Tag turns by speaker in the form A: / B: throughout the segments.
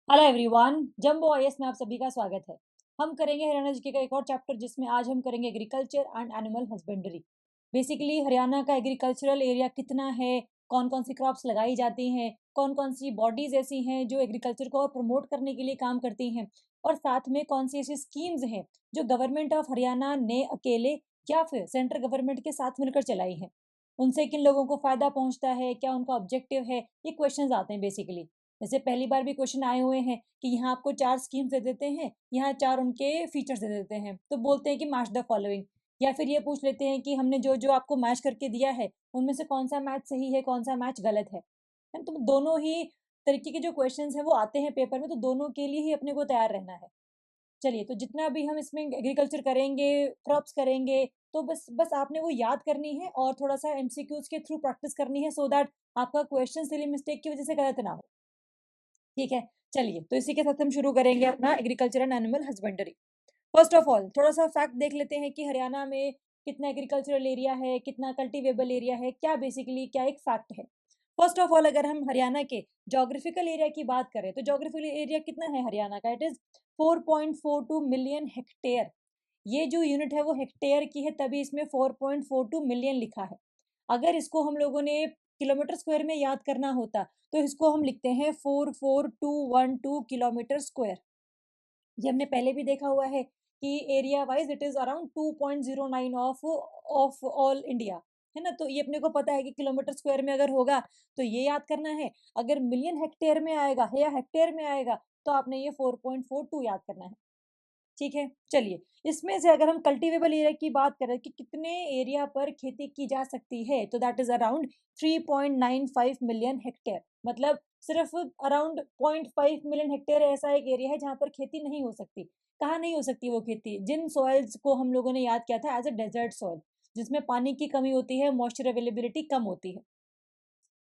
A: Hello everyone, jumbo IAS में आप सभी का स्वागत है। हम करेंगे हरियाणा जीके का एक और चैप्टर जिसमें आज हम करेंगे agriculture and animal husbandry. Basically Haryana का एग्रीकल्चरल एरिया कितना है, कौन कौन सी क्रॉप्स लगाई जाती हैं, कौन कौन सी बॉडीज ऐसी हैं जो एग्रीकल्चर को और प्रमोट करने के लिए काम करती हैं, और साथ में कौन सी ऐसी स्कीम्स हैं जो गवर्नमेंट ऑफ हरियाणा ने अकेले या फिर सेंट्रल गवर्नमेंट के साथ मिलकर चलाई हैं। उनसे किन लोगों को फायदा पहुंचता है, क्या उनका ऑब्जेक्टिव है, ये क्वेश्चंस आते हैं बेसिकली। जैसे पहली बार भी क्वेश्चन आए हुए हैं कि यहाँ आपको 4 स्कीम्स दे देते हैं, यहाँ 4 उनके फीचर्स दे देते हैं, तो बोलते हैं कि मैच द फॉलोइंग। या फिर ये पूछ लेते हैं कि हमने जो जो आपको मैच करके दिया है उनमें से कौन सा मैच सही है, कौन सा मैच गलत है ना? तो दोनों ही तरीके के जो क्वेश्चंस हैं वो आते हैं पेपर में, तो दोनों के लिए ही अपने को तैयार रहना है। चलिए, तो जितना भी हम इसमें एग्रीकल्चर करेंगे, क्रॉप्स करेंगे, तो बस बस आपने वो याद करनी है और थोड़ा सा एमसीक्यूज के थ्रू प्रैक्टिस करनी है, सो दैट आपका क्वेश्चन सिली मिस्टेक की वजह से गलत ना हो। ठीक है, चलिए, तो इसी के साथ हम शुरू करेंगे अपना agriculture and animal husbandry. First of all थोड़ा सा फैक्ट देख लेते हैं कि हरियाणा में कितना एग्रीकल्चरल एरिया है, कितना कल्टीवेबल एरिया है, क्या बेसिकली क्या एक फैक्ट है। फर्स्ट ऑफ ऑल अगर हम हरियाणा के जोग्राफिकल एरिया की बात करें तो जोग्राफिकल एरिया कितना है हरियाणा का, इट इज 4.42 मिलियन हेक्टेयर। ये जो यूनिट है वो हेक्टेयर की है, तभी इसमें 4.42 मिलियन लिखा है। अगर इसको हम लोगों ने किलोमीटर स्क्वायर में याद करना होता तो इसको हम लिखते हैं 44212 किलोमीटर स्क्वायर। ये हमने पहले भी देखा हुआ है कि area wise it is around 2.09 of all India, है ना? तो ये अपने को पता है कि किलोमीटर स्क्वायर में अगर होगा तो ये याद करना है, अगर मिलियन हेक्टेयर में आएगा या हेक्टेयर में आएगा तो आपने ये 4.42 याद करना है। ठीक है, चलिए, इसमें से अगर हम कल्टीवेबल एरिया की बात करें कि कितने एरिया पर खेती की जा सकती है, तो that is around 3.95 million hectare. मतलब सिर्फ अराउंड 0.5 मिलियन हेक्टेयर ऐसा एक एरिया है जहां पर खेती नहीं हो सकती। कहाँ नहीं हो सकती वो खेती? जिन सॉइल्स को हम लोगों ने याद किया था एज अ डेजर्ट सॉइल, जिसमें पानी की कमी होती है, मॉइस्चर अवेलेबिलिटी कम होती है।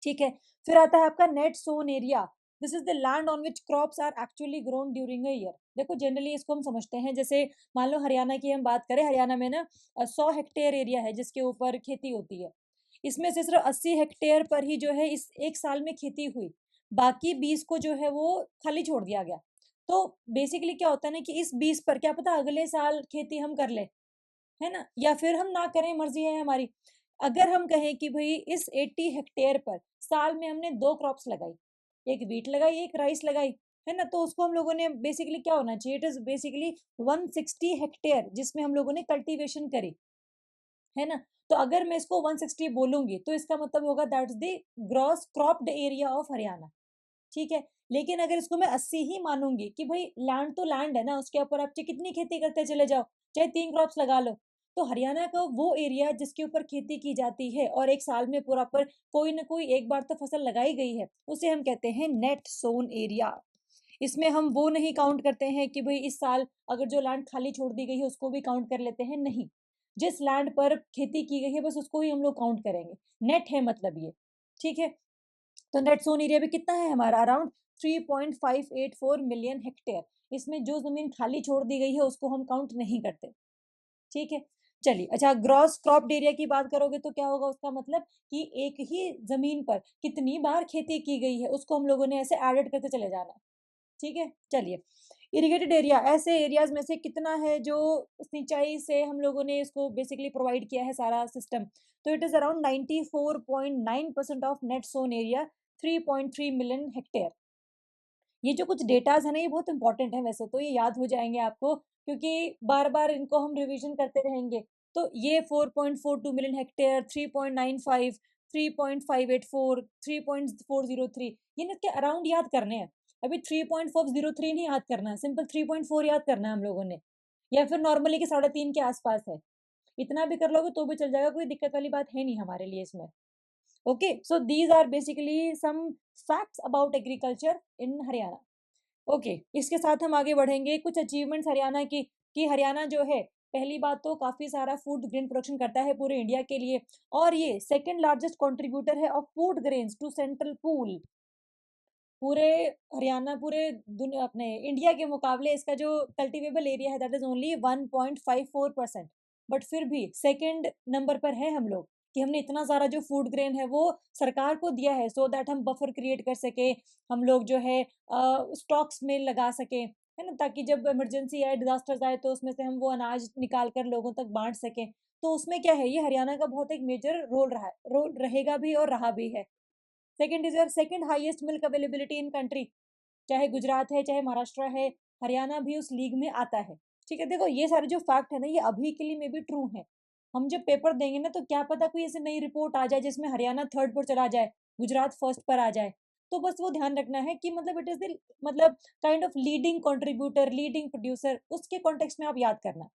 A: ठीक है, फिर आता है आपका net sown area. This is the land on which crops are actually grown during a year. देखो, जनरली इसको हम समझते हैं, जैसे मान लो हरियाणा की हम बात करें, हरियाणा में ना 100 हेक्टेयर एरिया है जिसके ऊपर खेती होती है। इसमें से सिर्फ 80 हेक्टेयर पर ही जो है इस एक साल में खेती हुई, बाकी 20 को जो है वो खाली छोड़ दिया गया। तो बेसिकली क्या होता है ना कि इस 20 पर क्या पता अगले साल खेती हम कर ले, है ना? या फिर हम ना करें, मर्जी है हमारी। अगर हम कहें कि भाई इस 80 हेक्टेयर पर साल में हमने 2 क्रॉप्स लगाई, एक व्हीट लगाई, एक राइस लगाई, है ना? तो उसको हम लोगों ने बेसिकली क्या होना चाहिए, इट इज़ बेसिकली 160 हेक्टेयर जिसमें हम लोगों ने कल्टीवेशन करी, है ना? तो अगर मैं इसको 160 बोलूँगी तो इसका मतलब होगा that's the gross cropped area of Haryana. ठीक है? लेकिन अगर इसको मैं 80 ही मानूँगी कि भई लैंड तो लैंड है ना, उसके ऊपर आप चाहे कितनी खेती करते चले जाओ, चाहे 3 क्रॉप्स लगा लो। तो हरियाणा का वो एरिया जिसके ऊपर खेती की जाती है और एक साल में प्रॉपर कोई न कोई एक बार तो फसल लगाई गई है, उसे हम कहते हैं नेट सोन एरिया। इसमें हम वो नहीं काउंट करते हैं कि भई इस साल अगर जो लैंड खाली छोड़ दी गई है उसको भी काउंट कर लेते हैं, नहीं। जिस लैंड पर खेती की गई है बस उसको ही हम लोग काउंट करेंगे। नेट है मतलब ये, ठीक है? तो नेट सोन एरिया भी कितना है हमारा, अराउंड 3.584 मिलियन हेक्टेयर। इसमें जो जमीन खाली छोड़ दी गई है उसको हम काउंट नहीं करते। ठीक है, चलिए, अच्छा, ग्रॉस क्रॉप्ड एरिया की बात करोगे तो क्या होगा, उसका मतलब कि एक ही जमीन पर कितनी बार खेती की गई है उसको हम लोगों ने ऐसे एडेड करते चले जाना है। ठीक है, चलिए, इरिगेटेड एरिया ऐसे एरियाज में से कितना है जो सिंचाई से हम लोगों ने इसको बेसिकली प्रोवाइड किया है सारा सिस्टम। तो it is around 94.9% of net sown area, 3.3 million hectare. ये जो कुछ डेटाज है ना ये बहुत इंपॉर्टेंट है, वैसे तो ये याद हो जाएंगे आपको क्योंकि बार बार इनको हम रिवीजन करते रहेंगे। तो ये 4.42 मिलियन हेक्टेयर, 3.95, 3.584, 3.403, ये ना के अराउंड याद करने हैं। अभी 3.403 नहीं याद करना है, सिंपल 3.4 याद करना है हम लोगों ने, या फिर नॉर्मली के 3.5 के आसपास है। इतना भी कर लोगे तो भी चल जाएगा, कोई दिक्कत वाली बात है नहीं हमारे लिए इसमें। Okay, so these are basically some facts about agriculture in Haryana. Okay, इसके साथ हम आगे बढ़ेंगे कुछ अचीवमेंट्स हरियाणा की, कि हरियाणा जो है, पहली बात तो काफी सारा फूड ग्रेन प्रोडक्शन करता है पूरे इंडिया के लिए, और ये सेकंड लार्जेस्ट कंट्रीब्यूटर है of food grains to central pool. पूरे हरियाणा, पूरे दुनिया, अपने इंडिया के मुकाबले इसका जो कल्टीवेबल एरिया है दैट इज ओनली 1.54%, बट फिर भी सेकंड नंबर पर है हम लोग। कि हमने इतना सारा जो फूड ग्रेन है वो सरकार को दिया है, सो दैट हम बफर क्रिएट कर सके, हम लोग जो है स्टॉक्स में लगा सके, है ना, ताकि जब इमरजेंसी आए, डिजास्टर्स आए, तो उसमें से हम वो अनाज निकाल कर लोगों तक बांट सकें। तो उसमें क्या है, ये हरियाणा का बहुत एक मेजर रोल रहा है, रोल रहेगा भी और रहा भी है। Second is your second highest milk availability in country. चाहे गुजरात है, चाहे महाराष्ट्र है, हरियाणा भी उस लीग में आता है। ठीक है, देखो ये सारे जो फैक्ट है ना, ये अभी के लिए मे बी ट्रू है। हम जब पेपर देंगे ना, तो क्या पता कोई ऐसे नई रिपोर्ट आ जाए जिसमें हरियाणा थर्ड पर चला जाए, गुजरात फर्स्ट पर आ जाए। तो बस वो ध्यान रखना है कि मतलब इट इज द मतलब kind of leading contributor, leading producer, उसके कॉन्टेक्स्ट में आप याद करना।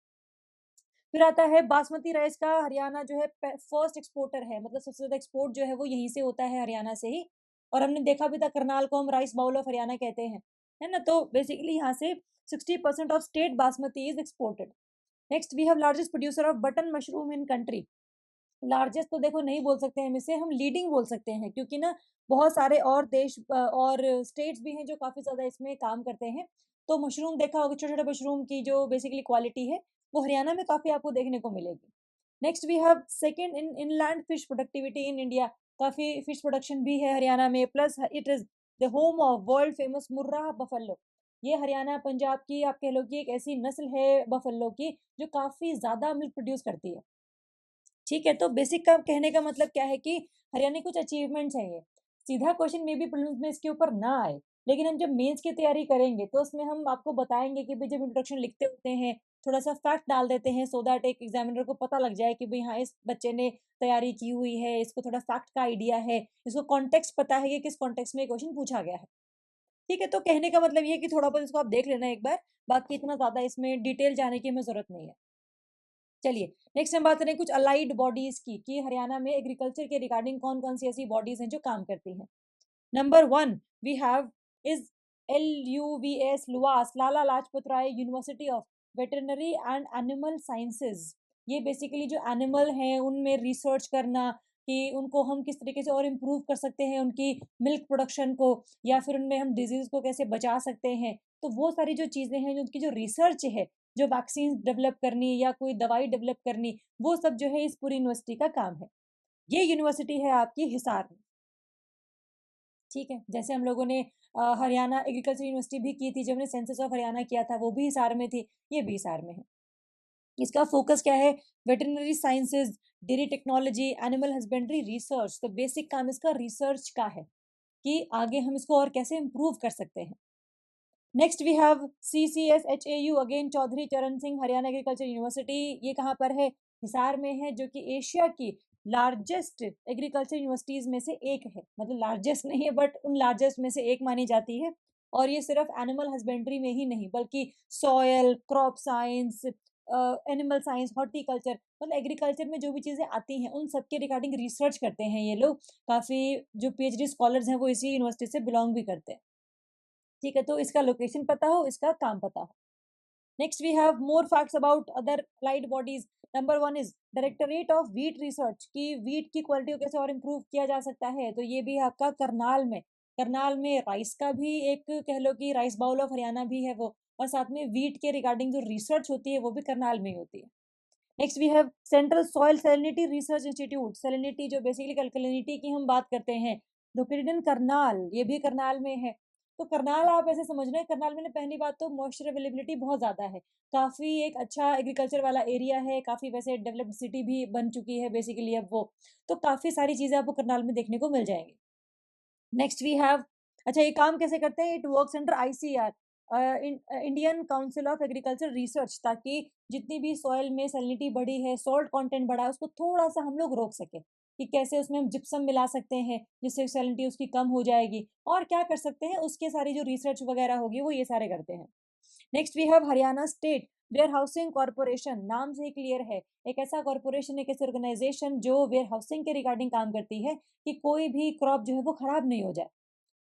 A: फिर आता है बासमती राइस का, हरियाणा जो है फर्स्ट एक्सपोर्टर है, मतलब सबसे ज्यादा एक्सपोर्ट जो है वो यहीं से होता है, हरियाणा से ही। और हमने देखा भी था, करनाल को हम राइस बाउल ऑफ हरियाणा कहते हैं, है ना। तो बेसिकली यहाँ से 60% of state basmati is exported. Next we have largest producer of button mushroom in country. Largest तो देखो नहीं बोल सकते हैं, हम इसे हम लीडिंग बोल सकते हैं, क्योंकि ना बहुत सारे और देश और स्टेट्स भी हैं जो काफी ज्यादा इसमें काम करते हैं। तो मशरूम देखा होगा, छोटे छोटे मशरूम की जो बेसिकली क्वालिटी है, वो हरियाणा में काफी आपको देखने को मिलेगी। Next we have second in inland fish productivity in India. काफी फिश प्रोडक्शन भी है हरियाणा में, plus it is the home of world famous Murrah buffalo. ये हरियाणा पंजाब की आप कह लो कि एक ऐसी नस्ल है बफेलो की जो काफी ज्यादा मिल्क प्रोड्यूस करती है। ठीक है, तो बेसिक का कहने का मतलब क्या है कि हरियाणा की कुछ अचीवमेंट्स हैं ये। सीधा क्वेश्चन मे बी प्रीलिम्स में इसके ऊपर ना आए, लेकिन हम जब मेंस की तैयारी करेंगे तो उसमें हम आपको बताएंगे कि भाई जब इंट्रोडक्शन लिखते होते हैं, थोड़ा सा फैक्ट डाल देते हैं, सो दैट एक एग्जामिनर को पता लग जाए कि भाई हाँ, इस बच्चे ने तैयारी की हुई है, इसको थोड़ा फैक्ट का आइडिया है, इसको कॉन्टेक्स्ट पता है कि किस कॉन्टेक्स्ट में क्वेश्चन पूछा गया है। ठीक है, तो कहने का मतलब ये है कि थोड़ा बहुत इसको आप देख लेना एक बार, बाकी इतना ज्यादा इसमें डिटेल जाने की हमें जरूरत नहीं है। चलिए, नेक्स्ट हम बात करें कुछ अलाइड बॉडीज की, कि हरियाणा में एग्रीकल्चर के रिगार्डिंग कौन कौन सी ऐसी बॉडीज हैं जो काम करती हैं। Number one we have is LUVS LUVAS, Lala Lajpat Rai university of veterinary and animal sciences. ये बेसिकली जो एनिमल हैं उनमें रिसर्च करना, कि उनको हम किस तरीके से और इम्प्रूव कर सकते हैं, उनकी मिल्क प्रोडक्शन को, या फिर उनमें हम डिजीज को कैसे बचा सकते हैं। तो वो सारी जो चीजें हैं, जो उनकी जो रिसर्च है, जो वैक्सीन डेवलप करनी या कोई दवाई डेवलप करनी, वो सब जो है इस पूरी यूनिवर्सिटी का काम है। ये यूनिवर्सिटी है आपकी हिसार में। ठीक है, जैसे हम लोगों ने हरियाणा एग्रीकल्चर यूनिवर्सिटी भी की थी, जब हमने सेंसस ऑफ हरियाणा किया था, वो भी हिसार में थी, ये भी हिसार में है। इसका फोकस क्या है, veterinary sciences, dairy technology, animal husbandry research. तो बेसिक काम इसका रिसर्च का है, कि आगे हम इसको और कैसे इम्प्रूव कर सकते हैं। Next we have CCSHAU, again Chaudhary Charan Singh Haryana agriculture university. ये कहाँ पर है, हिसार में है, जो कि एशिया की लार्जेस्ट एग्रीकल्चर यूनिवर्सिटीज में से एक है। मतलब लार्जेस्ट नहीं है, बट उन लार्जेस्ट में से एक मानी जाती है। और ये सिर्फ एनिमल हस्बेंड्री में ही नहीं, बल्कि soil, crop science, animal science, horticulture, मतलब एग्रीकल्चर में जो भी चीजें आती हैं उन सबके रिगार्डिंग रिसर्च करते हैं ये लोग। काफी जो PhD स्कॉलर्स हैं वो इसी यूनिवर्सिटी से बिलोंग भी करते हैं। ठीक है, तो इसका लोकेशन पता हो, इसका काम पता हो। Next we have more facts about other applied bodies. Number one is directorate of wheat research, की वीट की क्वालिटी को कैसे और इम्प्रूव किया जा सकता है, तो ये भी है आपका करनाल में। करनाल में राइस का भी एक कह लो कि राइस बाउल ऑफ हरियाणा भी है वो, और साथ में वीट के रिगार्डिंग जो रिसर्च होती है वो भी करनाल में ही होती है। Next we have central soil salinity research institute. Salinity जो बेसिकली अल्कलिनिटी की हम बात करते हैं, लोकेटेड इन करनाल, ये भी करनाल में है। तो करनाल आप ऐसे समझ रहे हैं, करनाल में ना पहली बात तो मॉइस्चर अवेलेबिलिटी बहुत ज़्यादा है, काफ़ी एक अच्छा एग्रीकल्चर वाला एरिया है, काफ़ी वैसे डेवलप्ड सिटी भी बन चुकी है बेसिकली अब वो। तो काफ़ी सारी चीज़ें आपको करनाल में देखने को मिल जाएंगी। नेक्स्ट वी हैव, अच्छा ये काम कैसे करते हैं, it works under ICR, Indian council of agriculture research, ताकि जितनी भी सॉइल में सैलिनिटी बढ़ी है, सॉल्ट कंटेंट बढ़ा है, उसको थोड़ा सा हम लोग रोक सके, कि कैसे उसमें हम जिप्सम मिला सकते हैं जिससे सैलिनिटी उसकी कम हो जाएगी, और क्या कर सकते हैं, उसके सारी जो रिसर्च वगैरह होगी वो ये सारे करते हैं। Next we have Haryana state warehousing corporation. नाम से ही क्लियर है, एक ऐसा कॉर्पोरेशन, एक ऐसी ऑर्गेनाइजेशन जो वेयर हाउसिंग के रिगार्डिंग काम करती है, कि कोई भी क्रॉप जो है वो खराब नहीं हो जाए।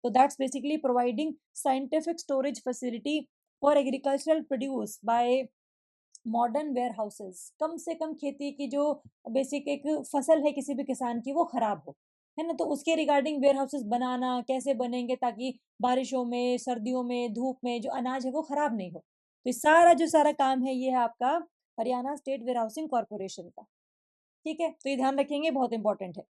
A: So that's basically providing scientific storage facility for agricultural produce by modern warehouses। कम से कम खेती की जो बेसिक एक फसल है किसी भी किसान की वो खराब हो, है ना, तो उसके रिगार्डिंग वेयर हाउसेस बनाना, कैसे बनेंगे ताकि बारिशों में, सर्दियों में, धूप में जो अनाज है वो खराब नहीं हो। तो ये सारा जो सारा काम है ये है आपका Haryana state warehousing corporation का। ठीक है, तो ये ध्यान रखेंगे, बहुत इंपॉर्टेंट है।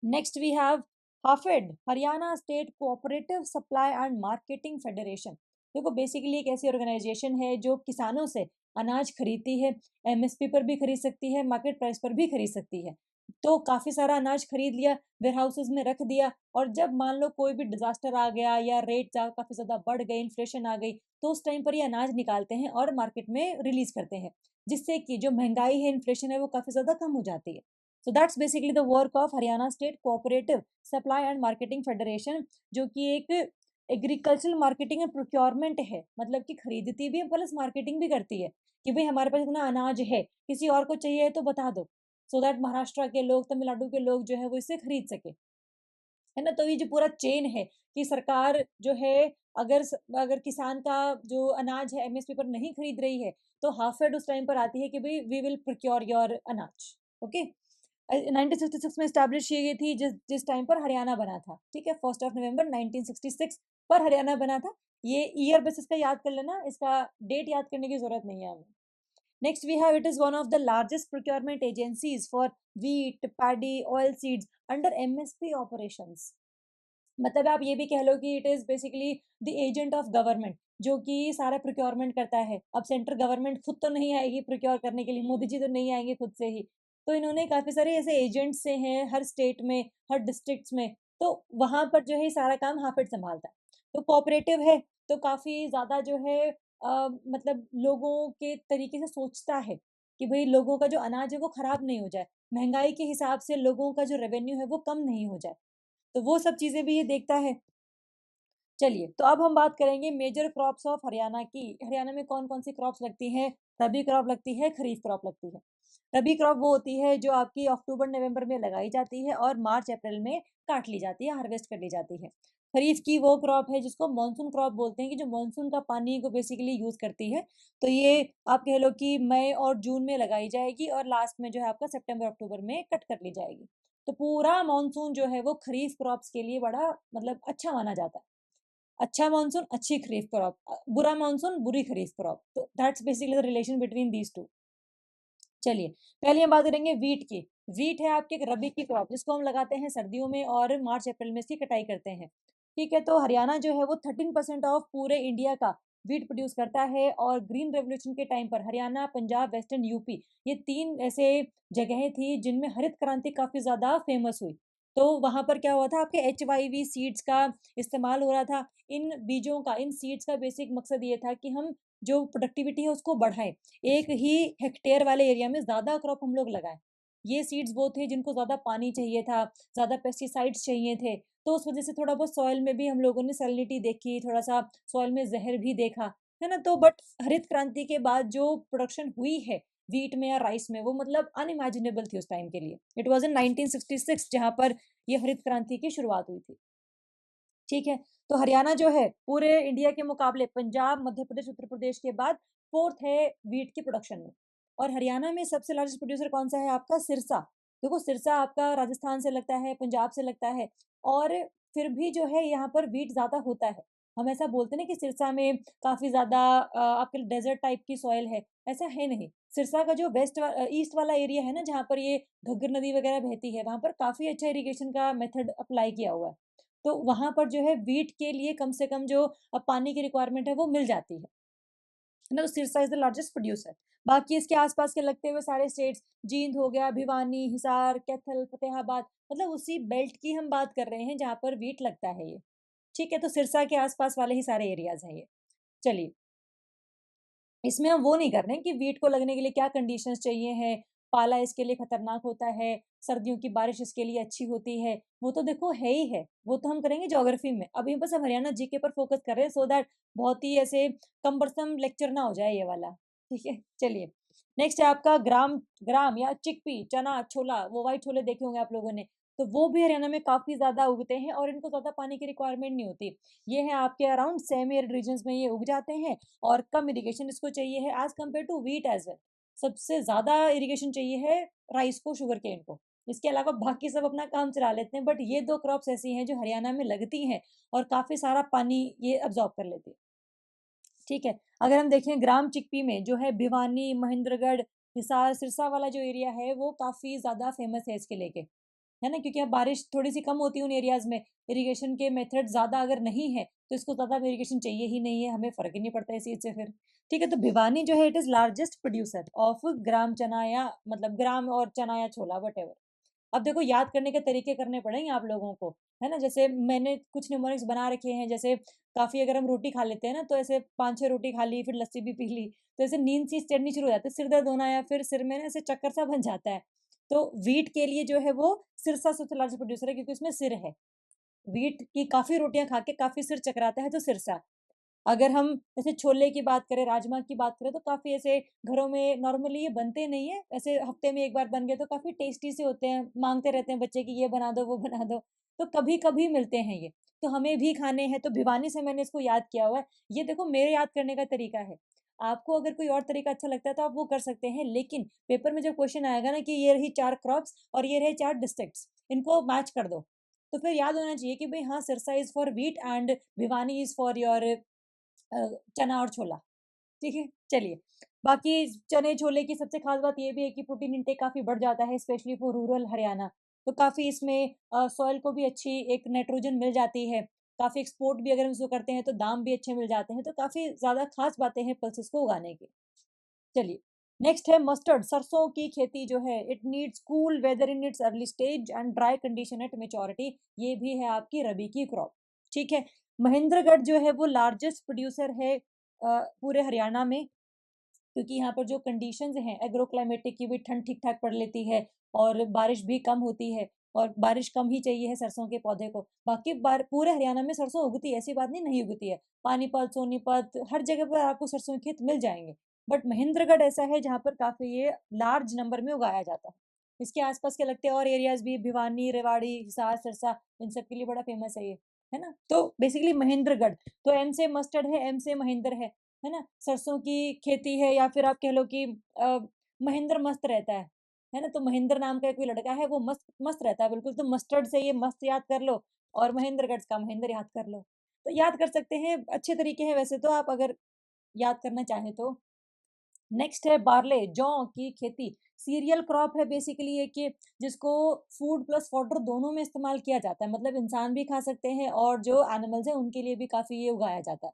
A: Next we have HAFED, Haryana state cooperative supply and marketing federation. देखो बेसिकली एक ऐसी ऑर्गेनाइजेशन है जो किसानों से अनाज खरीदती है, एमएसपी पर भी खरीद सकती है, मार्केट प्राइस पर भी खरीद सकती है। तो काफी सारा अनाज खरीद लिया, वेयर हाउसेज में रख दिया, और जब मान लो कोई भी डिजास्टर आ गया या रेट काफी ज्यादा बढ़ गई, इन्फ्लेशन आ गई, तो उस टाइम पर ये अनाज निकालते हैं और मार्केट में रिलीज करते हैं, जिससे कि जो महंगाई है, इन्फ्लेशन है, वो काफी ज्यादा कम हो जाती है। So that's basically the work of Haryana State Cooperative Supply and Marketing Federation, जो कि एक एग्रीकल्चरल मार्केटिंग एंड प्रोक्योरमेंट है, मतलब कि खरीदती भी है प्लस मार्केटिंग भी करती है कि भाई हमारे पास इतना अनाज है, किसी और को चाहिए है तो बता दो, सो दैट महाराष्ट्र के लोग, तमिलनाडु के लोग जो है वो इससे खरीद सके, है ना। तो ये जो पूरा चेन है कि सरकार जो है, अगर अगर किसान का जो अनाज है एमएसपी पर नहीं खरीद रही है, तो हाफेड उस टाइम पर आती है कि भाई वी विल प्रोक्योर योर अनाज। ओके, 1966 में स्टैब्लिश की गई थी, जिस जिस टाइम पर हरियाणा बना था, ठीक है, 1 नवंबर 1966 पर हरियाणा बना था। ये ईयर बेसिस का याद कर लेना, इसका डेट याद करने की जरूरत नहीं है हमें। Next we have, it is one of the largest procurement agencies for wheat, paddy, oil seeds under MSP operations. मतलब आप ये भी कह लो कि it is basically the agent of government, जो कि सारा प्रोक्योरमेंट करता है। अब सेंट्रल गवर्नमेंट खुद तो नहीं आएगी प्रोक्योर करने के लिए, मोदी जी तो नहीं आएंगे खुद से ही, तो इन्होंने काफी सारे ऐसे एजेंट्स से हैं हर स्टेट में, हर डिस्ट्रिक्ट्स में, तो वहां पर जो है सारा काम हाफिड संभालता है। तो कोऑपरेटिव है, तो काफी ज्यादा जो है मतलब लोगों के तरीके से सोचता है कि भाई लोगों का जो अनाज है वो खराब नहीं हो जाए, महंगाई के हिसाब से लोगों का जो रेवेन्यू है वो कम नहीं हो जाए, तो वो सब चीजें भी ये देखता है। चलिए, तो अब हम बात करेंगे मेजर क्रॉप्स ऑफ हरियाणा की। हरियाणा में कौन कौन सी क्रॉप्स लगती हैं? रबी क्रॉप लगती है, खरीफ क्रॉप लगती है। रबी क्रॉप वो होती है जो आपकी अक्टूबर नवंबर में लगाई जाती है और मार्च अप्रैल में काट ली जाती है, हार्वेस्ट कर ली जाती है। खरीफ की वो क्रॉप है जिसको मानसून क्रॉप बोलते हैं, कि जो मानसून का पानी को बेसिकली यूज करती है। तो ये आप कह लो कि मई और जून में लगाई जाएगी और लास्ट में जो है आपका सितंबर अक्टूबर में कट कर ली जाएगी। तो पूरा मानसून जो है वो खरीफ क्रॉप्स के लिए बड़ा मतलब अच्छा माना जाता है। अच्छा मानसून अच्छी खरीफ क्रॉप, बुरा मानसून बुरी खरीफ क्रॉप, तो that's basically the relation between these two. चलिए, पहले हम बात करेंगे वीट की। वीट है आपके एक रबी की क्रॉप, जिसको हम लगाते हैं सर्दियों में और मार्च अप्रैल में इसकी कटाई करते हैं। ठीक है, तो हरियाणा जो है वो 13% ऑफ पूरे इंडिया का वीट प्रोड्यूस करता है, और ग्रीन रेवोल्यूशन के टाइम पर हरियाणा, पंजाब, वेस्टर्न यूपी, ये तीन ऐसे जगहें थी जिनमें हरित क्रांति काफी ज्यादा फेमस हुई। तो वहां पर क्या हुआ था, आपके HYV सीड्स का इस्तेमाल हो रहा था। इन बीजों का, इन सीड्स का बेसिक मकसद ये था कि हम जो प्रोडक्टिविटी है उसको बढ़ाएं, एक ही हेक्टेयर वाले एरिया में ज्यादा क्रॉप हम लोग लगाएं। ये सीड्स वो थे जिनको ज्यादा पानी चाहिए था, ज्यादा पेस्टिसाइड्स चाहिए थे, तो उस वजह से थोड़ा बहुत सॉइल में भी हम लोगों ने सैलिनिटी देखी, थोड़ा सा सॉइल में जहर भी देखा, है ना। तो बट हरित क्रांति के बाद जो प्रोडक्शन हुई है वीट में या राइस में, वो मतलब अनइमेजिनेबल थी उस टाइम के लिए। इट वॉज इन 1966 जहां पर ये हरित क्रांति की शुरुआत हुई थी। ठीक है, तो हरियाणा जो है पूरे इंडिया के मुकाबले पंजाब, मध्य प्रदेश, उत्तर प्रदेश के बाद फोर्थ है वीट की प्रोडक्शन में। और हरियाणा में सबसे लार्जेस्ट प्रोड्यूसर कौन सा है आपका? सिरसा। देखो सिरसा आपका राजस्थान से लगता है, पंजाब से लगता है, और फिर भी जो है यहाँ पर वीट ज्यादा होता है। हम ऐसा बोलते हैं ना कि सिरसा में काफी ज्यादा आपके डेजर्ट टाइप की सॉइल है, ऐसा है नहीं। सिरसा का जो ईस्ट वाला एरिया है ना, जहाँ पर ये घग्गर नदी वगैरह बहती है, वहां पर काफी अच्छा इरिगेशन का मेथड अप्लाई किया हुआ है। तो वहां पर जो है वीट के लिए कम से कम जो पानी की रिक्वायरमेंट है वो मिल जाती है ना। तो Sirsa is the largest producer. बाकी इसके आसपास के लगते हुए सारे स्टेट्स, जींद हो गया, भिवानी, हिसार, कैथल, फतेहाबाद, मतलब उसी बेल्ट की हम बात कर रहे हैं जहां पर वीट लगता है ये। ठीक है, तो सिरसा के आसपास वाले ही सारे एरियाज हैं ये। चलिए, इसमें हम वो नहीं कर रहे हैं कि वीट को लगने के लिए क्या कंडीशंस चाहिए हैं, पाला इसके लिए खतरनाक होता है, सर्दियों की बारिश इसके लिए अच्छी होती है, वो तो देखो है ही है, वो तो हम करेंगे ज्योग्राफी में। अभी बस हम हरियाणा जीके पर फोकस कर रहे हैं, सो दैट बहुत ही ऐसे कम्बरसम लेक्चर ना हो जाए ये वाला। ठीक है, चलिए, नेक्स्ट है आपका ग्राम। ग्राम या चिकपी, चना, छोला, वो व्हाइट छोले देखे होंगे आप लोगों ने, तो वो भी हरियाणा में काफी ज्यादा उगते हैं और इनको ज्यादा पानी की रिक्वायरमेंट नहीं होती। ये है आपके अराउंड सेमी एरिड रीजन में ये उग जाते हैं, और कम इरिगेशन इसको चाहिए है as compare to wheat as well. सबसे ज्यादा इरिगेशन चाहिए है राइस को, शुगर केन को। इसके अलावा बाकी सब अपना काम चला लेते हैं, बट ये दो क्रॉप्स ऐसी हैं जो हरियाणा में लगती हैं और काफी सारा पानी ये अब्जॉर्ब कर लेती है। ठीक है, अगर हम देखें ग्राम चिकपी में जो है भिवानी, महेंद्रगढ़, हिसार सिरसा वाला जो एरिया है वो काफ़ी ज़्यादा फेमस है इसके लेके, है ना? क्योंकि अब बारिश थोड़ी सी कम होती है उन एरियाज में, इरिगेशन के मेथड ज़्यादा अगर नहीं है तो इसको ज़्यादा इरिगेशन चाहिए ही नहीं है, हमें फ़र्क ही नहीं पड़ता इस चीज़ से फिर। ठीक है, तो भिवानी जो है it is largest producer of gram chana या मतलब ग्राम और चना या छोला वटेवर। अब देखो याद करने के तरीके करने पड़ेंगे आप लोगों को, है ना? जैसे मैंने कुछ न्यूमेरिक्स बना रखे हैं, जैसे काफ़ी अगर हम रोटी खा लेते हैं ना, तो ऐसे 5-6 रोटी खा ली, फिर लस्सी भी पी ली, तो ऐसे नींद सी चढ़नी शुरू हो जाती है, सिर दर्द होना या फिर सिर में ना ऐसे चक्कर सा बन जाता है। तो व्हीट के लिए जो है वो सिरसा सबसे लार्जेस्ट प्रोड्यूसर है क्योंकि उसमें सिर है। व्हीट की काफ़ी रोटियाँ खा के काफ़ी सिर चकराता है तो सिरसा। अगर हम जैसे छोले की बात करें, राजमा की बात करें तो काफ़ी ऐसे घरों में नॉर्मली ये बनते नहीं है, ऐसे हफ्ते में 1 बार बन गए तो काफ़ी टेस्टी से होते हैं, माँगते रहते हैं बच्चे कि ये बना दो, वो बना दो, तो कभी-कभी मिलते हैं ये। तो हमें भी खाने हैं तो भिवानी से मैंने इसको याद किया हुआ है। ये देखो मेरे याद करने का तरीका है। आपको अगर कोई और तरीका अच्छा लगता है तो आप वो कर सकते हैं, लेकिन पेपर में जब क्वेश्चन आएगा ना कि ये रही 4 क्रॉप्स और ये रहे 4 डिस्ट्रिक्ट्स, इनको मैच कर दो। तो फिर याद होना चाहिए कि भई हाँ, Sirsa is for wheat and Bhiwani is for your चना और छोला, ठीक है? चलिए, बाकी चने-छोले की सबसे ख़ास बात ये भी है कि प्रोटीन इंटेक काफ़ी बढ़ जाता है स्पेशली फॉर रूरल हरियाणा। तो काफ़ी इसमें सॉइल को भी अच्छी एक नाइट्रोजन मिल जाती है, काफ़ी एक्सपोर्ट भी अगर हम इसको करते हैं तो दाम भी अच्छे मिल जाते हैं, तो काफ़ी ज़्यादा ख़ास बातें हैं पल्सेस को उगाने की। चलिए, नेक्स्ट है मस्टर्ड, सरसों की खेती जो है it needs cool weather in its early stage and dry condition at maturity, ये भी है आपकी रबी की क्रॉप, ठीक है। महेंद्रगढ़ जो है वो लार्जेस्ट प्रोड्यूसर है पूरे हरियाणा में, क्योंकि यहाँ पर जो कंडीशंस हैं एग्रो क्लाइमेटिक की भी ठंड ठीक ठाक पड़ लेती है और बारिश भी कम होती है, और बारिश कम ही चाहिए है सरसों के पौधे को। बाकी बार पूरे हरियाणा में सरसों उगती है, ऐसी बात नहीं नहीं उगती है, पानीपत सोनीपत हर जगह पर आपको सरसों के खेत मिल जाएंगे, बट महेंद्रगढ़ ऐसा है जहाँ पर काफ़ी ये लार्ज नंबर में उगाया जाता है। इसके आसपास के लगते हैं और एरियाज भी, भिवानी रेवाड़ी हिसार सिरसा, इन सब के लिए बड़ा फेमस है ये, है ना? तो बेसिकली महेंद्रगढ़, तो एम से मस्टर्ड है, एम से महेंद्र है ना? सरसों की खेती है या फिर आप कह लो कि महेंद्र मस्त रहता है ना? तो महेंद्र नाम का कोई लड़का है वो मस्त मस्त रहता है बिल्कुल, तो मस्टर्ड से ये मस्त याद कर लो और महेंद्रगढ़ का महेंद्र याद कर लो। तो याद कर सकते हैं, अच्छे तरीके हैं वैसे तो आप अगर याद करना चाहें तो। नेक्स्ट है बार्ले, जौ की खेती। सीरियल क्रॉप है बेसिकली ये कि जिसको फूड प्लस फॉडर दोनों में इस्तेमाल किया जाता है, मतलब इंसान भी खा सकते हैं और जो एनिमल्स हैं उनके लिए भी काफ़ी ये उगाया जाता है।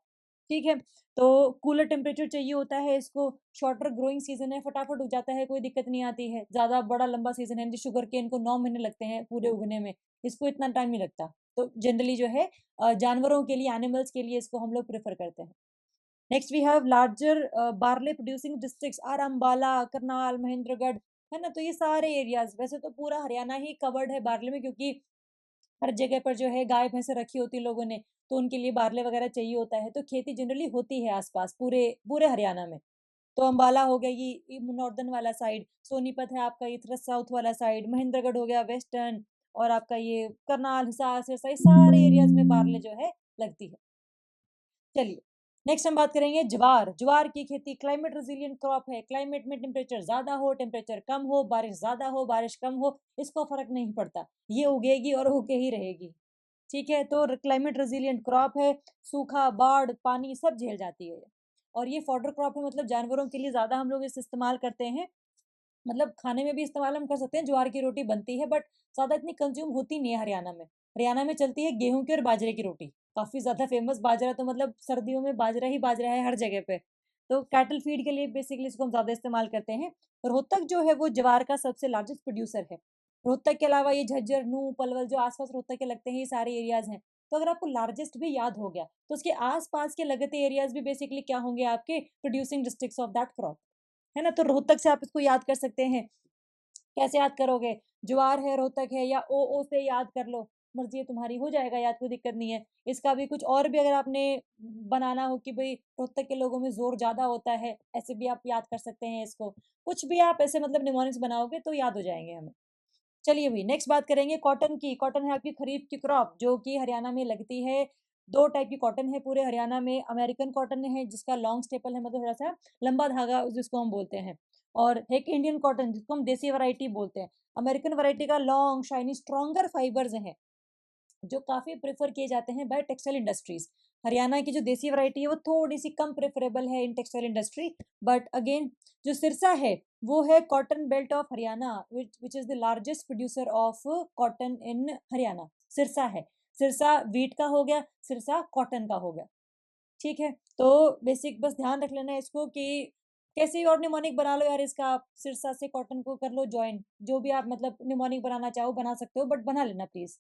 A: ठीक है? तो कूलर टेम्परेचर चाहिए होता है इसको, शॉर्टर ग्रोइंग सीज़न है, फटाफट उग जाता है, कोई दिक्कत नहीं आती है। ज़्यादा बड़ा लंबा सीज़न है, जैसे शुगरकेन को 9 महीने लगते हैं पूरे उगने में, इसको इतना टाइम नहीं लगता। तो जनरली जो है जानवरों के लिए, एनिमल्स के लिए इसको हम लोग प्रेफ़र करते हैं। Next we have larger barley producing districts are Ambala, Karnal, Mahendragarh, है ना? तो ये सारे एरियाज़, वैसे तो पूरा हरियाणा ही कवर्ड है बार्ले में, क्योंकि हर जगह पर जो है गाय भैंसे रखी होती है लोगों ने, तो उनके लिए बार्ले वगैरह चाहिए होता है, तो खेती जनरली होती है आस-पास पूरे पूरे हरियाणा में। तो अम्बाला हो गया ये नॉर्दर्न वाला साइड, सोनीपत है आपका ये थोड़ा साउथ वाला साइड, महेंद्रगढ़ हो गया वेस्टर्न, और आपका ये करनाल, हिसार, सिरसा, ये सारे एरियाज़ में बार्ले जो है लगती है। चलिए, नेक्स्ट हम बात करेंगे ज्वार। ज्वार की खेती क्लाइमेट रेजिलिएंट क्रॉप है, क्लाइमेट में टेम्परेचर ज़्यादा हो, टेम्परेचर कम हो, बारिश ज़्यादा हो, बारिश कम हो, इसको फ़र्क नहीं पड़ता। ये उगेगी और उग के ही रहेगी। ठीक है? तो क्लाइमेट रेजिलिएंट क्रॉप है, सूखा, बाढ़, पानी सब झेल जाती है ये। और ये फॉडर क्रॉप है, मतलब जानवरों के लिए ज़्यादा हम लोग इसे इस्तेमाल करते हैं, मतलब खाने में भी इस्तेमाल हम कर सकते हैं, ज्वार की रोटी बनती है बट ज़्यादा इतनी कंज़्यूम होती नहीं है हरियाणा में। हरियाणा में चलती है गेहूँ की और बाजरे की रोटी, काफ़ी ज़्यादा फ़ेमस बाजरा, तो मतलब सर्दियों में बाजरा ही बाजरा है हर जगह पे। तो कैटल फीड के लिए बेसिकली इसको हम ज़्यादा इस्तेमाल करते हैं। रोहतक जो है वो ज्वार का सबसे लार्जेस्ट प्रोड्यूसर है। रोहतक के अलावा ये झज्जर, नूंह, पलवल जो आस-पास रोहतक के लगते हैं, ये सारे एरियाज़ हैं। तो अगर आपको लार्जेस्ट भी याद हो गया, तो उसके आस-पास के लगते एरियाज़ भी बेसिकली क्या होंगे आपके producing districts of that crop. है ना? तो रोहतक से आप इसको याद कर सकते हैं। कैसे याद करोगे? ज्वार है, रोहतक है, या ओ से याद कर लो, मर्ज़ी है तुम्हारी, हो जाएगा याद, कोई दिक्कत नहीं है। इसका भी कुछ और भी अगर आपने बनाना हो कि भई रोहतक के लोगों में ज़ोर ज़्यादा होता है, ऐसे भी आप याद कर सकते हैं इसको। कुछ भी आप ऐसे मतलब निमोनिक्स बनाओगे तो याद हो जाएँगे हमें। चलिए भई, नेक्स्ट बात करेंगे कॉटन की। कॉटन है आपकी खरीफ की क्रॉप जो कि हरियाणा में लगती है। 2 टाइप की कॉटन है पूरे हरियाणा में। अमेरिकन कॉटन है जिसका लॉन्ग स्टेपल है, मतलब थोड़ा-सा लंबा धागा जिसको हम बोलते हैं। और एक इंडियन कॉटन जिसको हम देसी वैरायटी बोलते हैं। अमेरिकन वैरायटी का लॉन्ग, शाइनी, स्ट्रॉन्गर फाइबर्स हैं। जो काफ़ी प्रेफ़र किए जाते हैं बाय टेक्सटाइल इंडस्ट्रीज़। हरियाणा की जो देसी वैरायटी है वो थोड़ी सी कम प्रेफरेबल है in textile industry, but again जो सिरसा है वो है cotton belt of Haryana, which is the largest producer of cotton in Haryana. Sirsa है, सिरसा वीट का हो गया, सिरसा कॉटन का हो गया। ठीक है, तो बेसिक बस ध्यान रख लेना है इसको कि कैसे भी और निमोनिक बना लो यार इसका, आप सिरसा से कॉटन को कर लो ज्वाइन, जो भी आप मतलब निमोनिक बनाना चाहो बना सकते हो, बट बना लेना प्लीज।